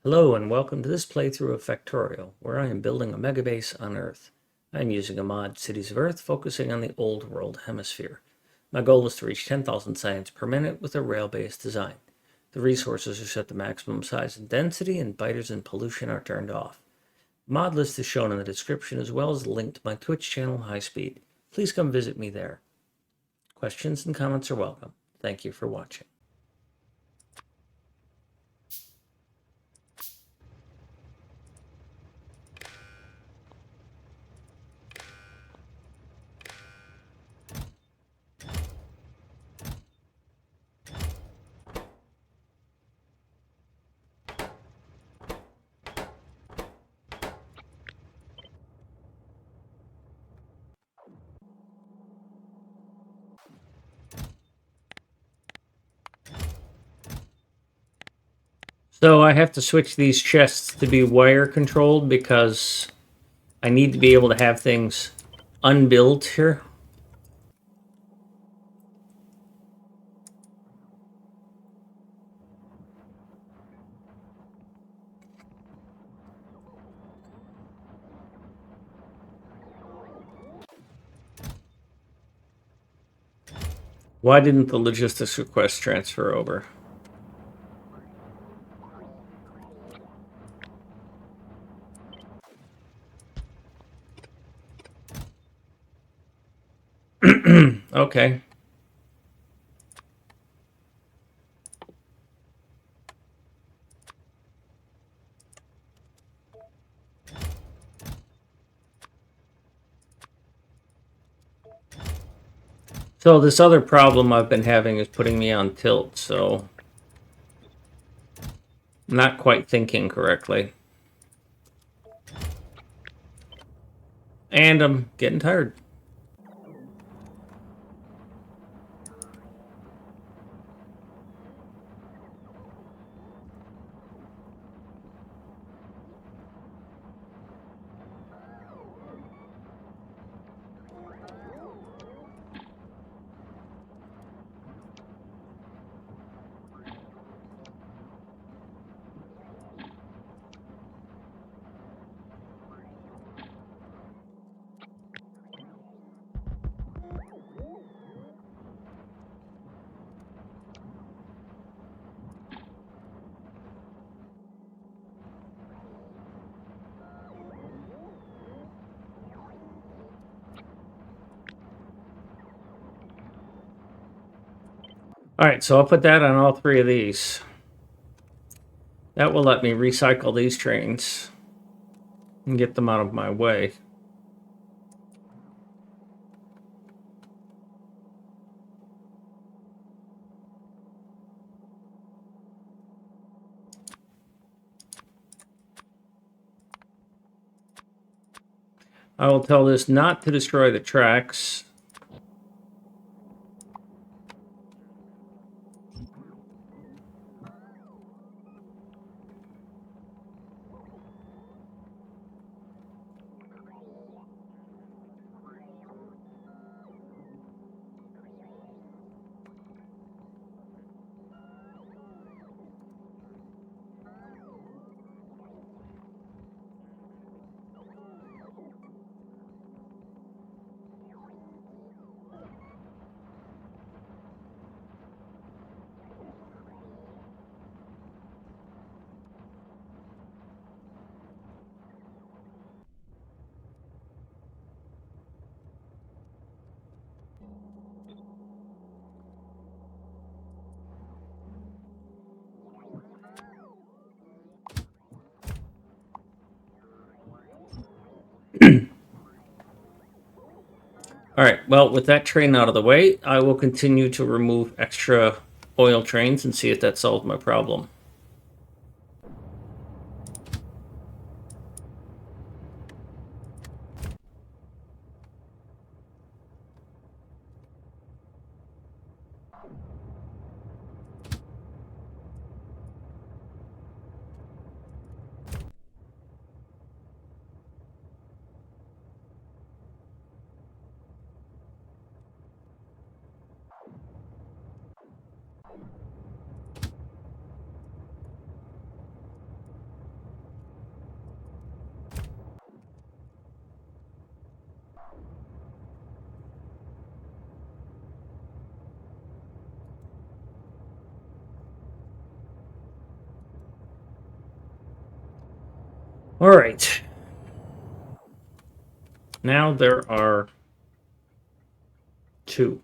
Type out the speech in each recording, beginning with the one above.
Hello and welcome to this playthrough of Factorio, where I am building a megabase on Earth. I am using a mod, Cities of Earth, focusing on the Old World Hemisphere. My goal is to reach 10,000 science per minute with a rail-based design. The resources are set to maximum size and density, and biters and pollution are turned off. The mod list is shown in the description, as well as a link to my Twitch channel, High Speed. Please come visit me there. Questions and comments are welcome. Thank you for watching. So I have to switch these chests to be wire controlled because I need to be able to have things unbuilt here. Why didn't the logistics request transfer over? Okay. So this other problem I've been having is putting me on tilt, so I'm not quite thinking correctly. And I'm getting tired. Alright, so I'll put that on all three of these. That will let me recycle these trains and get them out of my way. I will tell this not to destroy the tracks. Alright, well, with that train out of the way, I will continue to remove extra oil trains and see if that solves my problem. All right. Now there are 2.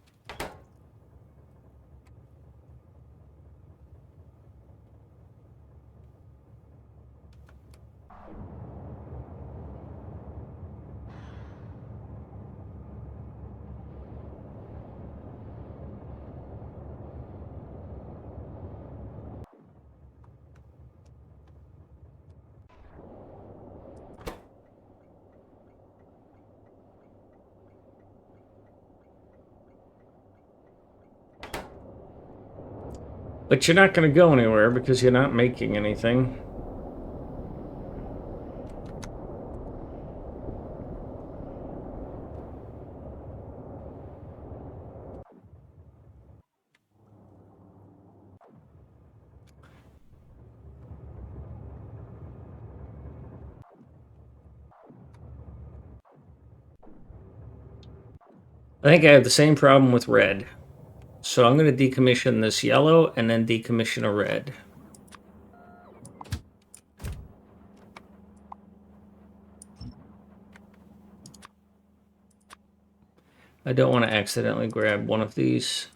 But you're not going to go anywhere because you're not making anything. I think I have the same problem with red. So I'm going to decommission this yellow and then decommission a red. I don't want to accidentally grab one of these.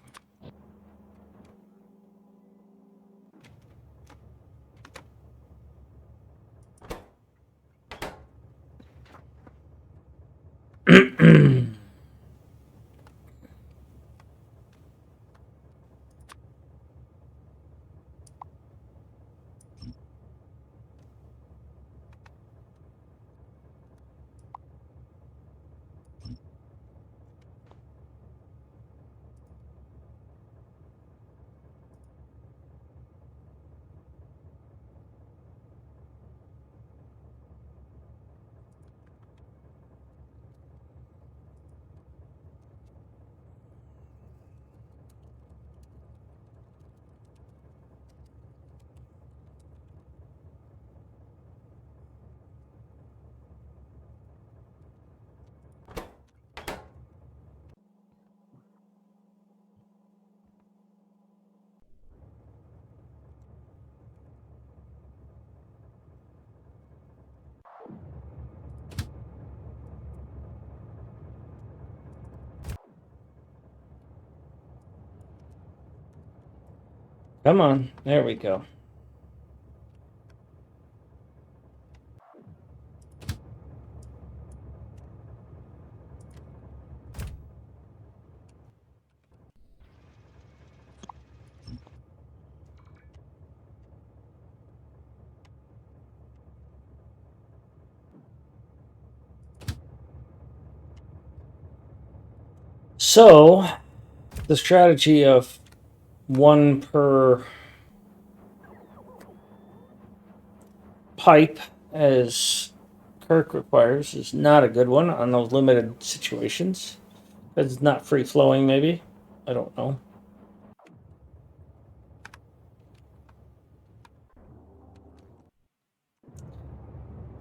Come on, there we go. So, the strategy of 1 per pipe, as Kirk requires, is not a good one on those limited situations. It's not free flowing, maybe. I don't know.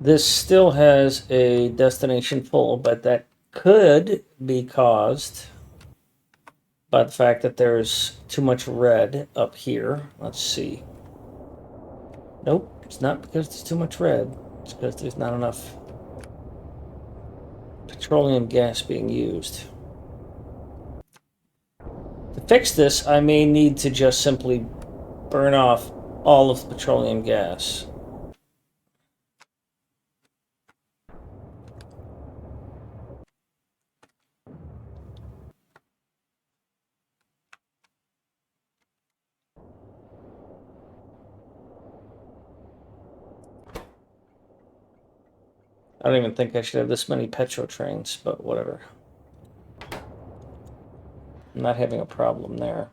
This still has a destination full, but that could be caused by the fact that there's too much red up here. Let's see. Nope, it's not because there's too much red. It's because there's not enough petroleum gas being used. To fix this, I may need to just simply burn off all of the petroleum gas. I don't even think I should have this many petro trains, but whatever. I'm not having a problem there.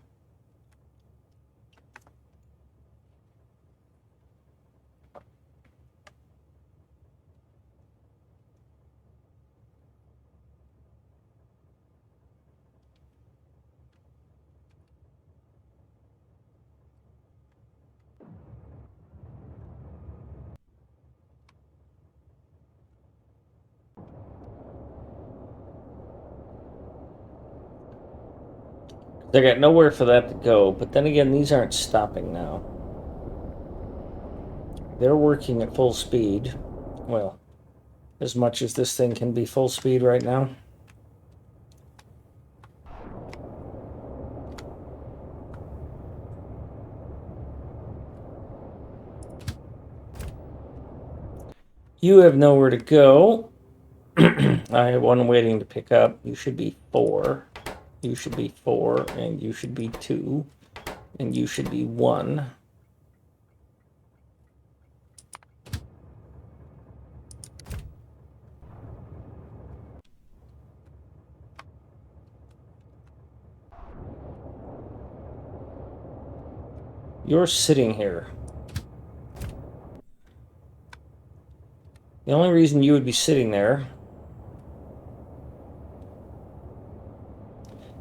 They got nowhere for that to go, but then again, these aren't stopping now. They're working at full speed. well, as much as this thing can be full speed right now. You have nowhere to go. I have one waiting to pick up. You should be 4. You should be 4, and you should be 2, and you should be 1. You're sitting here. The only reason you would be sitting there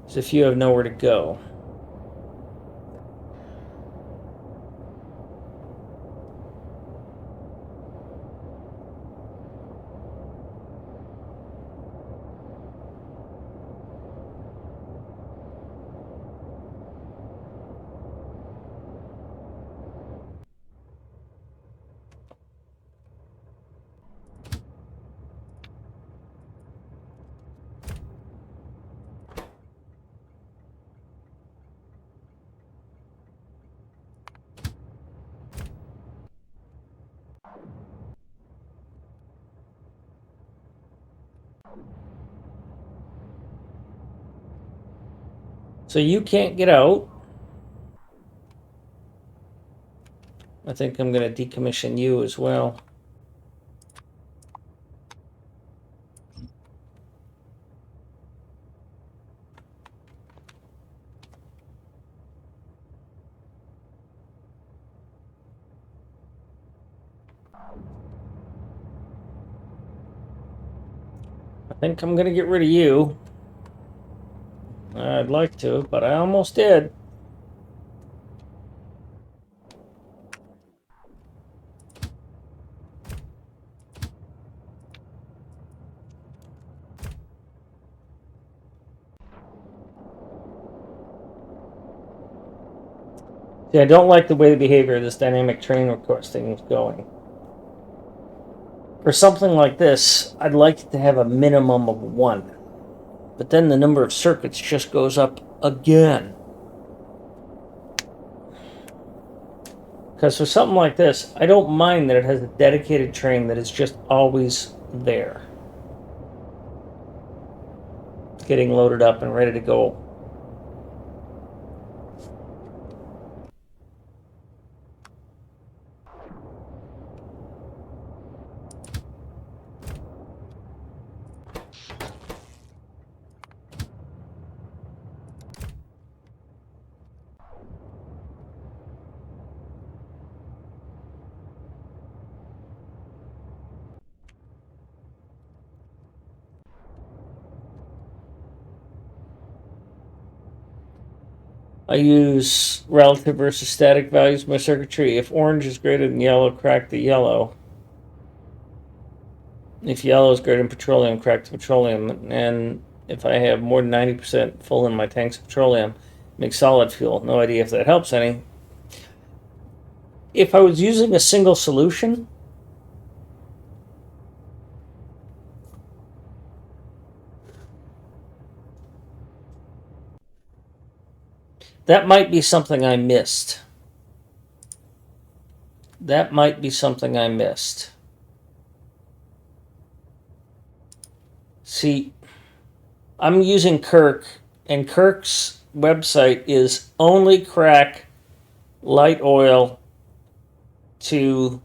is if you have nowhere to go. So you can't get out. I think I'm going to decommission you as well. I think I'm going to get rid of you. I'd like to, but I almost did. See, I don't like the way the behavior of this dynamic train requesting is going. For something like this, I'd like it to have a minimum of 1. But then the number of circuits just goes up again. Because for something like this, I don't mind that it has a dedicated train that is just always there. Getting loaded up and ready to go. I use relative versus static values in my circuitry. If orange is greater than yellow, crack the yellow. If yellow is greater than petroleum, crack the petroleum. And if I have more than 90% full in my tanks of petroleum, make solid fuel. No idea if that helps any. If I was using a single solution, that might be something I missed. That might be something I missed. See, I'm using Kirk, and Kirk's website is only crack light oil to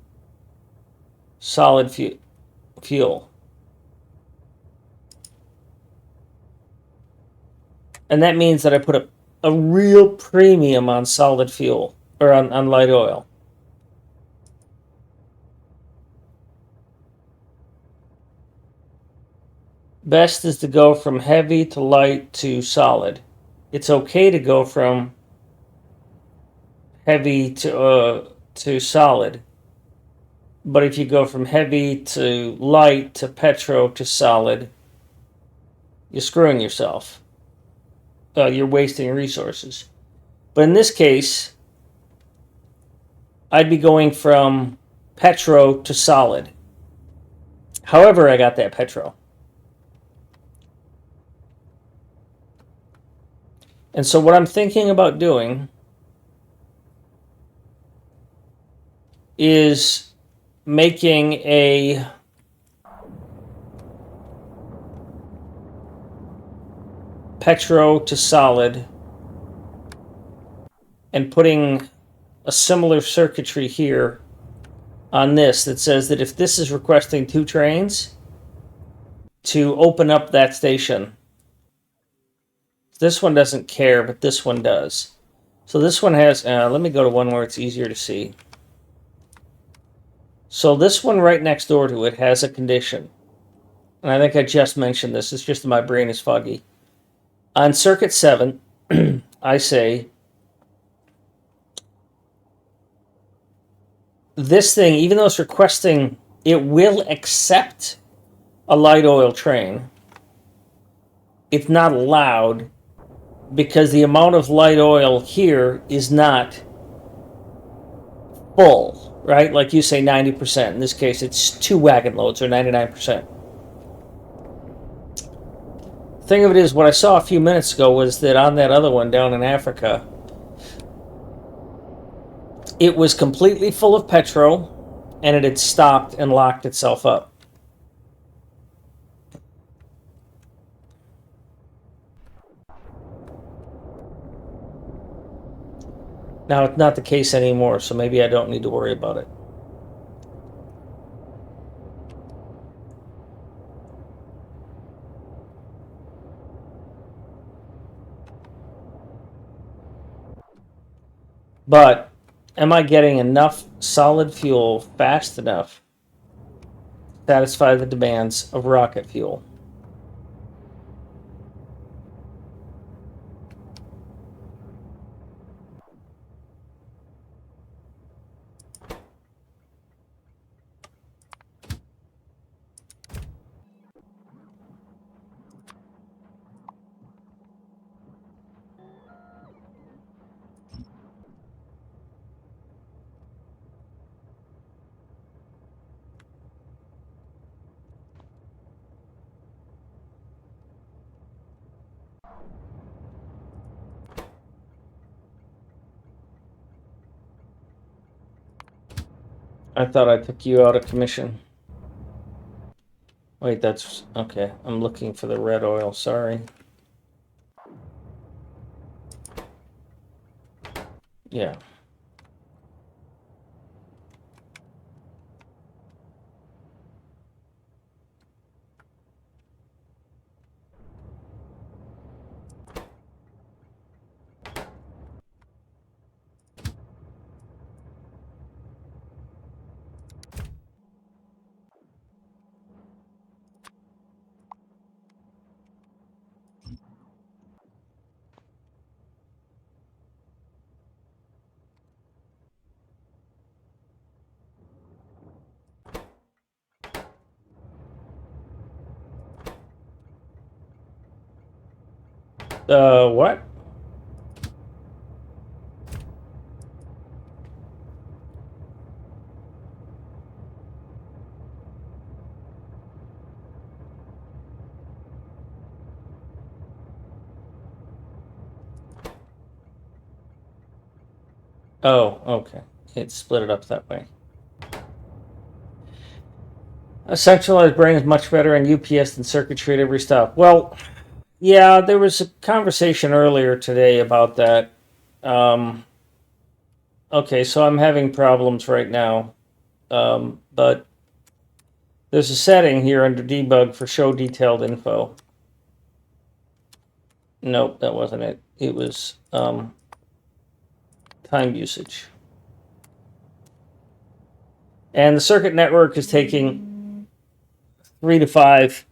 solid fuel. And that means that I put a real premium on solid fuel, or on light oil. Best is to go from heavy to light to solid. It's okay to go from heavy to solid. But if you go from heavy to light to petro to solid, you're screwing yourself. You're wasting resources. But in this case, I'd be going from petro to solid. However, I got that petro. And so what I'm thinking about doing is making a petro to solid and putting a similar circuitry here on this that says that if this is requesting 2 trains, to open up that station. This one doesn't care, but this one does. So this one has, let me go to one where it's easier to see. So this one right next door to it has a condition. And I think I just mentioned this. It's just my brain is foggy. On circuit 7, I say, this thing, even though it's requesting, it will accept a light oil train. It's not allowed because the amount of light oil here is not full, right? Like you say, 90%. In this case, it's 2 wagon loads, or 99%. Thing of it is, what I saw a few minutes ago was that on that other one down in Africa, it was completely full of petrol, and it had stopped and locked itself up. Now, it's not the case anymore, so maybe I don't need to worry about it. But am I getting enough solid fuel fast enough to satisfy the demands of rocket fuel? I thought I took you out of commission. Wait, that's okay. I'm looking for the red oil. Sorry. Yeah. What? Oh, okay. It split it up that way. A centralized brain is much better in UPS than circuitry at every stop. Well, yeah, there was a conversation earlier today about that. Okay, so I'm having problems right now, but there's a setting here under debug for show detailed info. Nope, that wasn't it. It was time usage. And the circuit network is taking 3 to 5.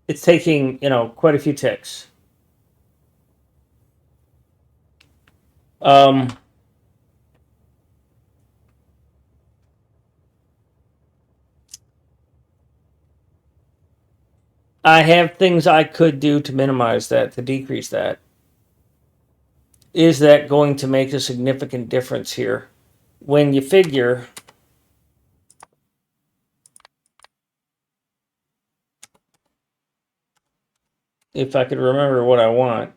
It's taking, quite a few ticks. I have things I could do to minimize that, to decrease that. Is that going to make a significant difference here? When you figure if I could remember what I want.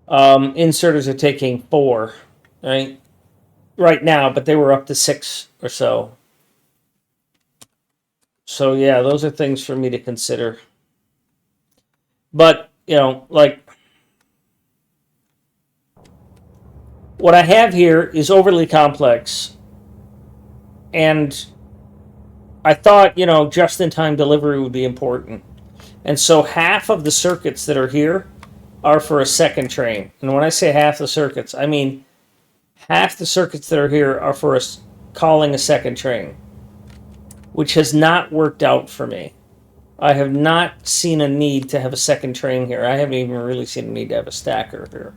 Inserters are taking 4, right now, but they were up to 6 or so. So yeah, those are things for me to consider. But, like, what I have here is overly complex. And I thought, just-in-time delivery would be important. And so half of the circuits that are here are for a second train. And when I say half the circuits, I mean half the circuits that are here are for us calling a second train, which has not worked out for me. I have not seen a need to have a second train here. I haven't even really seen a need to have a stacker here.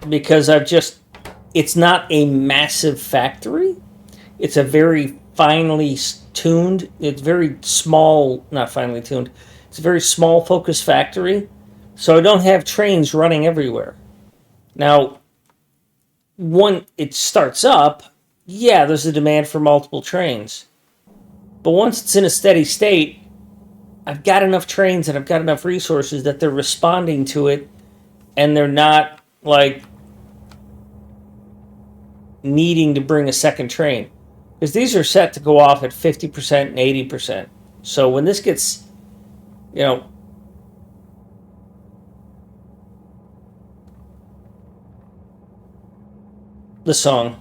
Because it's not a massive factory. It's a very finely tuned, it's very small, not finely tuned, it's a very small focused factory. So I don't have trains running everywhere. Now, when it starts up, yeah, there's a demand for multiple trains. But once it's in a steady state, I've got enough trains and I've got enough resources that they're responding to it and they're not like needing to bring a second train. Because these are set to go off at 50% and 80%. So when this gets, the song.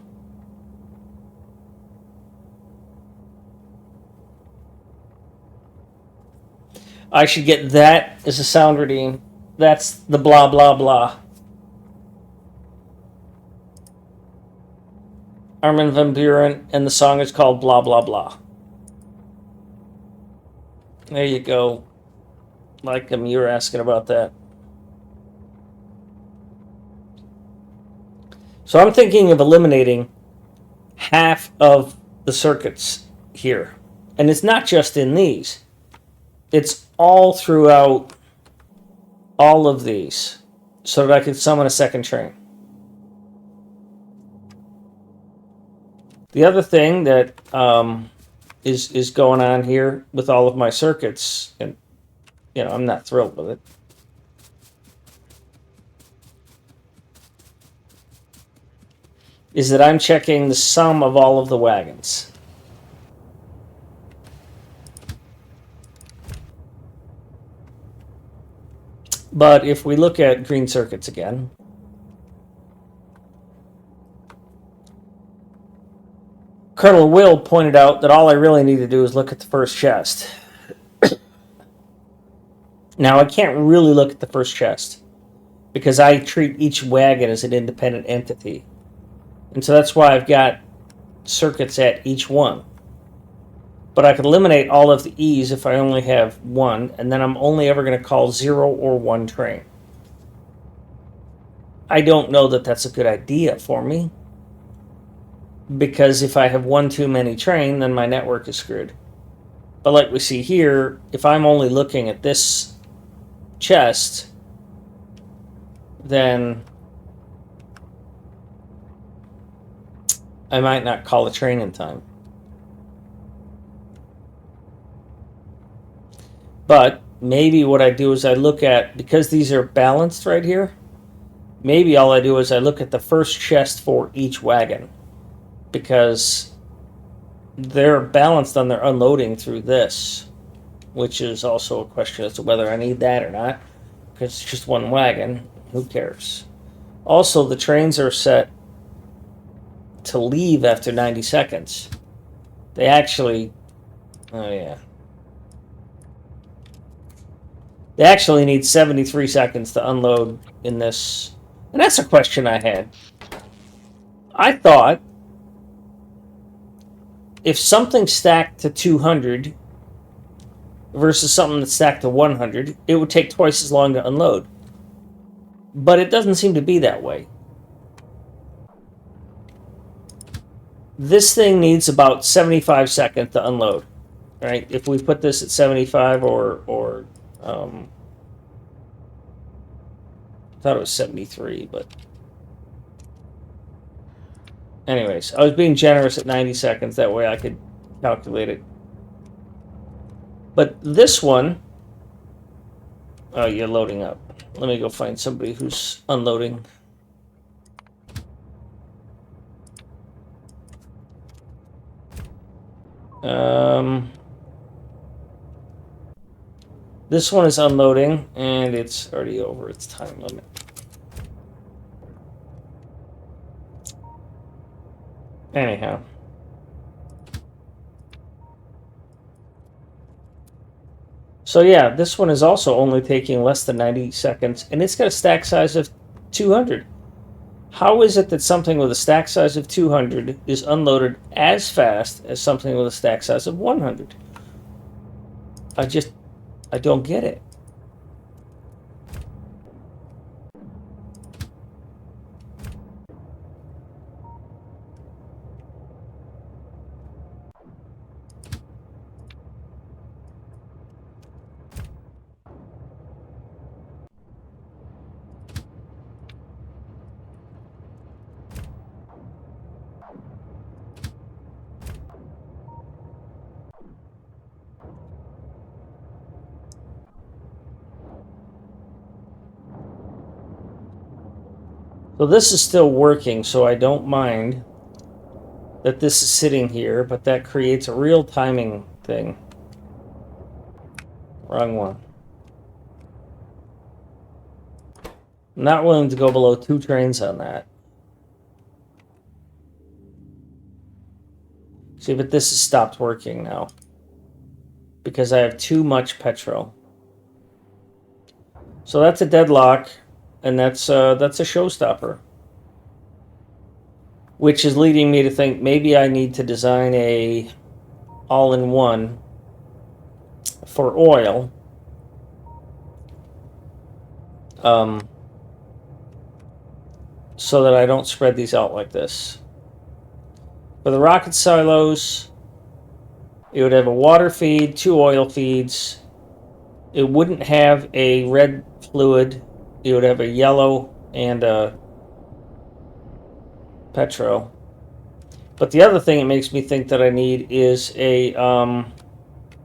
I should get that as a sound redeem. That's the blah, blah, blah. Armin van Buuren, and the song is called Blah, Blah, Blah. There you go. Like you were asking about that. So I'm thinking of eliminating half of the circuits here. And it's not just in these. It's all throughout all of these so that I could summon a second train. The other thing that is going on here with all of my circuits, and I'm not thrilled with it, is that I'm checking the sum of all of the wagons. But if we look at green circuits again, Colonel Will pointed out that all I really need to do is look at the first chest. Now, I can't really look at the first chest because I treat each wagon as an independent entity. And so that's why I've got circuits at each one. But I could eliminate all of the E's if I only have one, and then I'm only ever going to call 0 or 1 train. I don't know that that's a good idea for me, because if I have one too many train, then my network is screwed. But like we see here, if I'm only looking at this chest, then I might not call a train in time. But maybe what I do is I look at, because these are balanced right here, maybe all I do is I look at the first chest for each wagon, because they're balanced on their unloading through this, which is also a question as to whether I need that or not, because it's just one wagon. Who cares? Also, the trains are set to leave after 90 seconds. They actually, they actually need 73 seconds to unload in this. And that's a question I had. I thought if something stacked to 200 versus something that's stacked to 100, it would take twice as long to unload. But it doesn't seem to be that way. This thing needs about 75 seconds to unload, right? If we put this at 75 or I thought it was 73, but Anyways, I was being generous at 90 seconds. That way I could calculate it. But this one... Oh, you're loading up. Let me go find somebody who's unloading. This one is unloading, and it's already over its time limit. Anyhow. So yeah, this one is also only taking less than 90 seconds, and it's got a stack size of 200. How is it that something with a stack size of 200 is unloaded as fast as something with a stack size of 100? I don't get it. So this is still working, so I don't mind that this is sitting here, but that creates a real timing thing. Wrong one. I'm not willing to go below 2 trains on that. See, but this has stopped working now because I have too much petrol. So that's a deadlock, and that's a showstopper. Which is leading me to think maybe I need to design a all-in-one for oil. So that I don't spread these out like this. For the rocket silos, it would have a water feed, 2 oil feeds. It wouldn't have a red fluid. It would have a yellow and a petro. But the other thing it makes me think that I need is a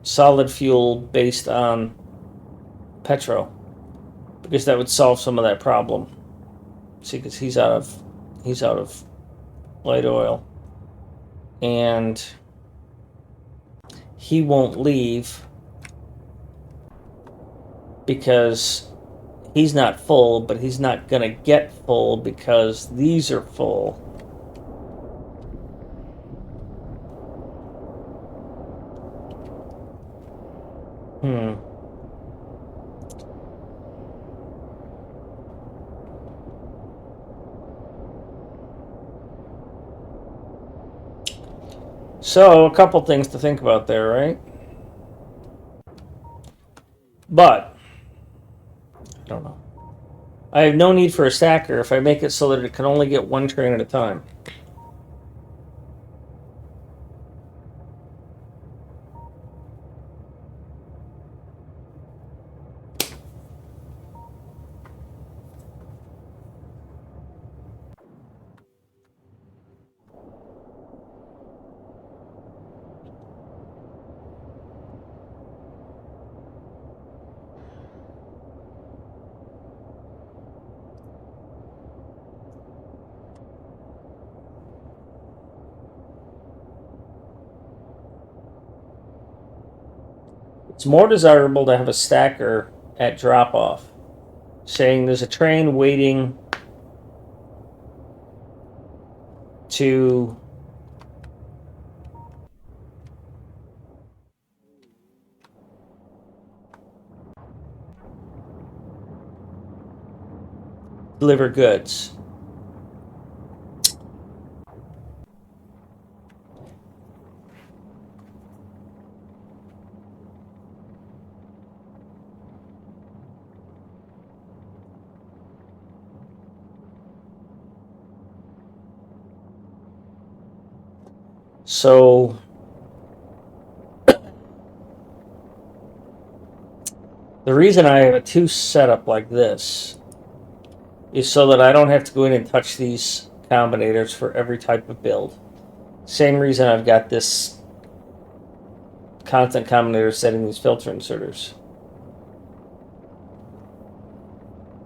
solid fuel based on petro, because that would solve some of that problem. See, because he's out of light oil, and he won't leave because he's not full, but he's not gonna get full because these are full. So, a couple things to think about there, right? But, I don't know. I have no need for a stacker if I make it so that it can only get 1 train at a time. It's more desirable to have a stacker at drop-off, saying there's a train waiting to deliver goods. So the reason I have a 2 setup like this is so that I don't have to go in and touch these combinators for every type of build. Same reason I've got this constant combinator setting these filter inserters.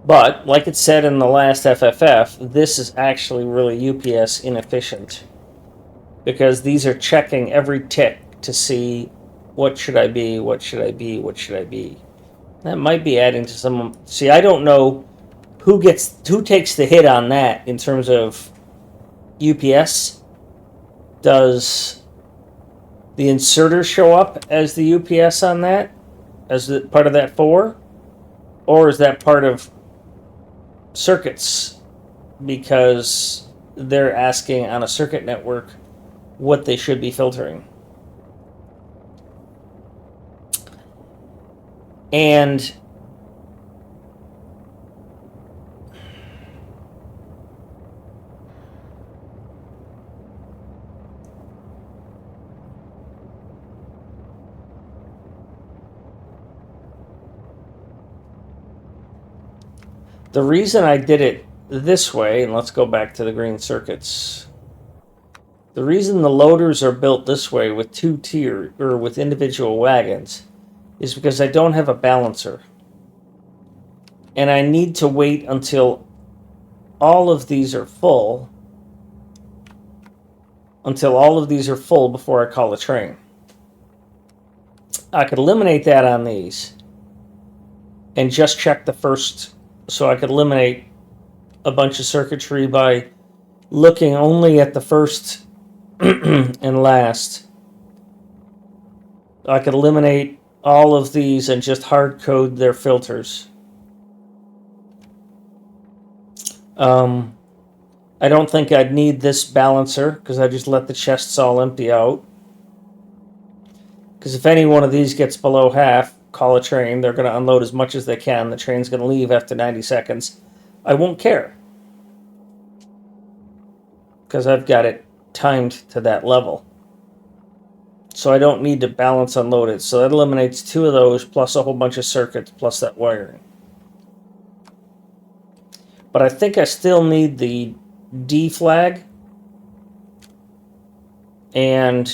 But, like it said in the last FFF, this is actually really UPS inefficient. Because these are checking every tick to see what should I be, what should I be, what should I be. That might be adding to some... See, I don't know who takes the hit on that in terms of UPS. Does the inserter show up as the UPS on that? As part of that 4? Or is that part of circuits? Because they're asking on a circuit network what they should be filtering. And the reason I did it this way, and let's go back to the green circuits. The reason the loaders are built this way with with individual wagons is because I don't have a balancer. And I need to wait until all of these are full. Before I call a train. I could eliminate that on these and just check the first. So I could eliminate a bunch of circuitry by looking only at the first and last. I could eliminate all of these and just hard code their filters. I don't think I'd need this balancer because I just let the chests all empty out. Because if any one of these gets below half, call a train. They're going to unload as much as they can. The train's going to leave after 90 seconds. I won't care. Because I've got it timed to that level. So I don't need to balance unload it. So that eliminates 2 of those, plus a whole bunch of circuits, plus that wiring. But I think I still need the D flag. And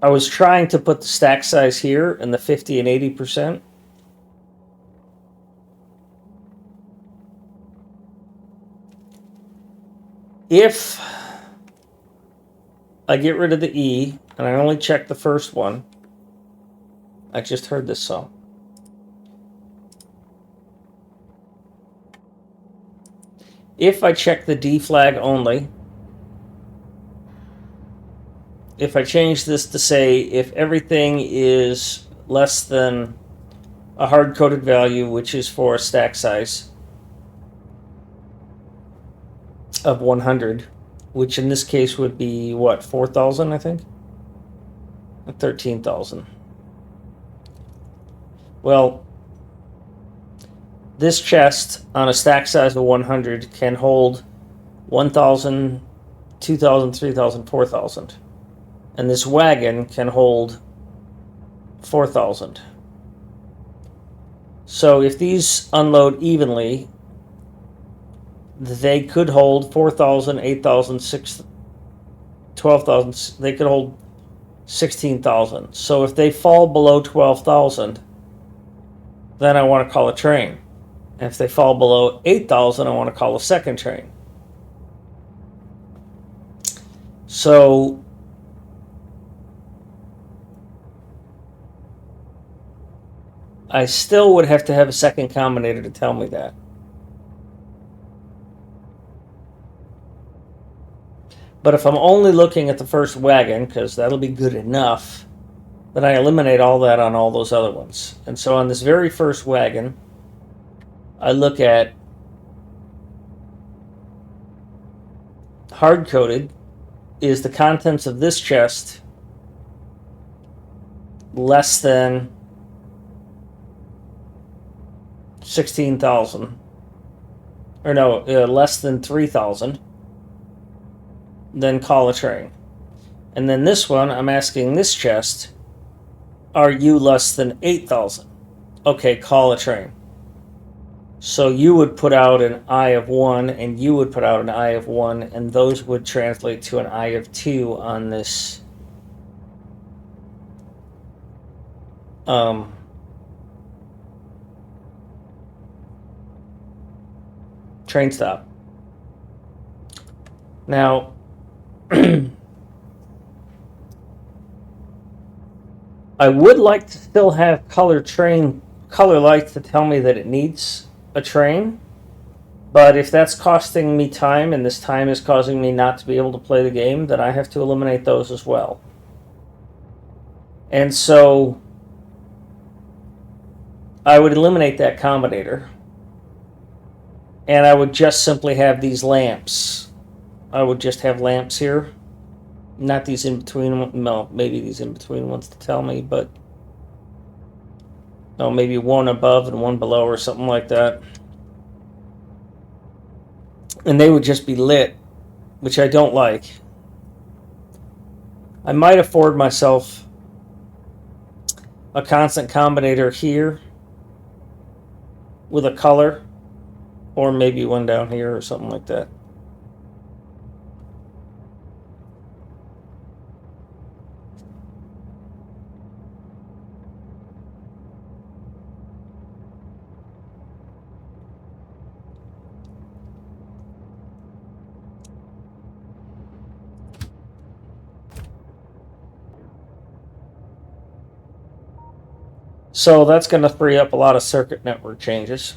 I was trying to put the stack size here in the 50 and 80%. If I get rid of the E and I only check the first one, I just heard this song. If I check the D flag only, if I change this to say if everything is less than a hard-coded value, which is for a stack size of 100, which in this case would be, what, 4,000, I think? 13,000. Well, this chest on a stack size of 100 can hold 1,000, 2,000, 3,000, 4,000. And this wagon can hold 4,000. So if these unload evenly, they could hold 4,000, 8,000, 12,000. They could hold 16,000. So if they fall below 12,000, then I want to call a train. And if they fall below 8,000, I want to call a second train. So I still would have to have a second combinator to tell me that. But if I'm only looking at the first wagon, because that'll be good enough, then I eliminate all that on all those other ones. And so on this very first wagon, I look at hard-coded. Is the contents of this chest less than 16,000? Or no, less than 3,000? Then call a train. And then this one, I'm asking this chest, are you less than 8,000? Okay, call a train. So you would put out an I of 1, and you would put out an I of 1, and those would translate to an I of 2 on this train stop. Now, I would like to still have color lights to tell me that it needs a train. But if that's costing me time, and this time is causing me not to be able to play the game, then I have to eliminate those as well. And so I would eliminate that combinator. And I would just simply have these lamps. I would just have lamps here. Not these in between, no, maybe these in between ones to tell me, but no, maybe one above and one below or something like that. And they would just be lit, which I don't like. I might afford myself a constant combinator here with a color, or maybe one down here or something like that. So that's going to free up a lot of circuit network changes.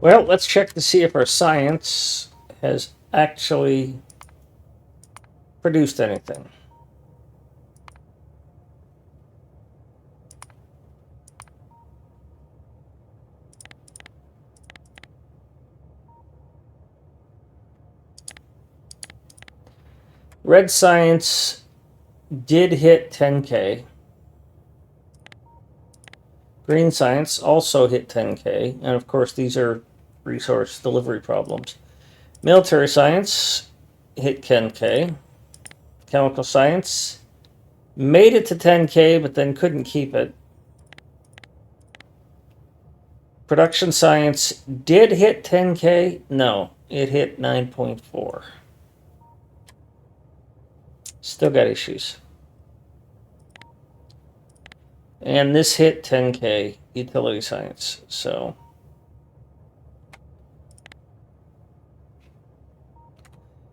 Well, let's check to see if our science has actually produced anything. Red science did hit 10K. Green science also hit 10K. And of course, these are resource delivery problems. Military science hit 10K. Chemical science made it to 10K, but then couldn't keep it. Production science did hit 10K. No, it hit 9.4. Still got issues. And this hit 10K, utility science. So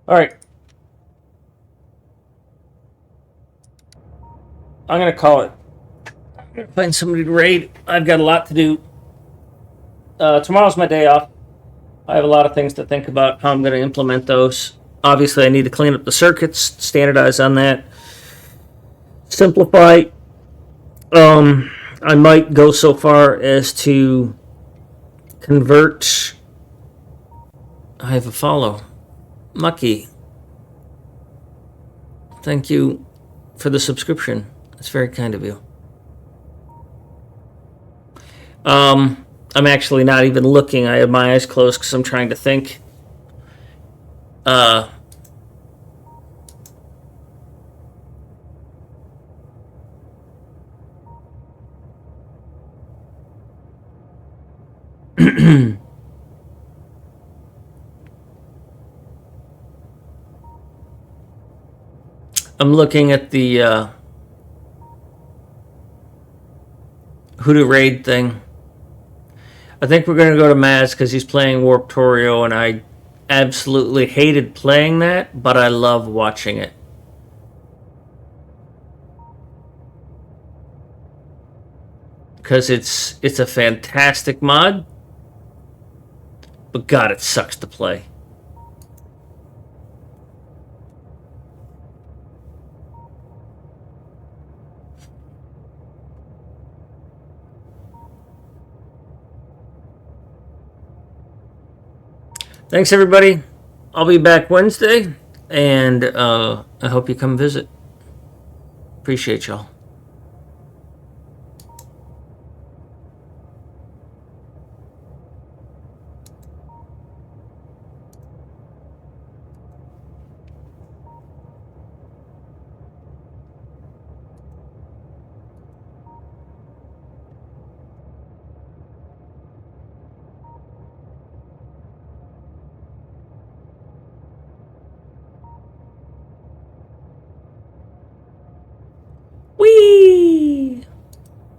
all right. I'm going to call it. I'm going to find somebody to raid. I've got a lot to do. Tomorrow's my day off. I have a lot of things to think about how I'm going to implement those. Obviously, I need to clean up the circuits, standardize on that, simplify. I might go so far as to convert. I have a follow. Mucky. Thank you for the subscription. That's very kind of you. I'm actually not even looking. I have my eyes closed because I'm trying to think. I'm looking at the who to raid thing. I think we're going to go to Maz because he's playing Warptorio, and I absolutely hated playing that, but I love watching it. Because it's a fantastic mod, but God, it sucks to play. Thanks, everybody. I'll be back Wednesday, and I hope you come visit. Appreciate y'all.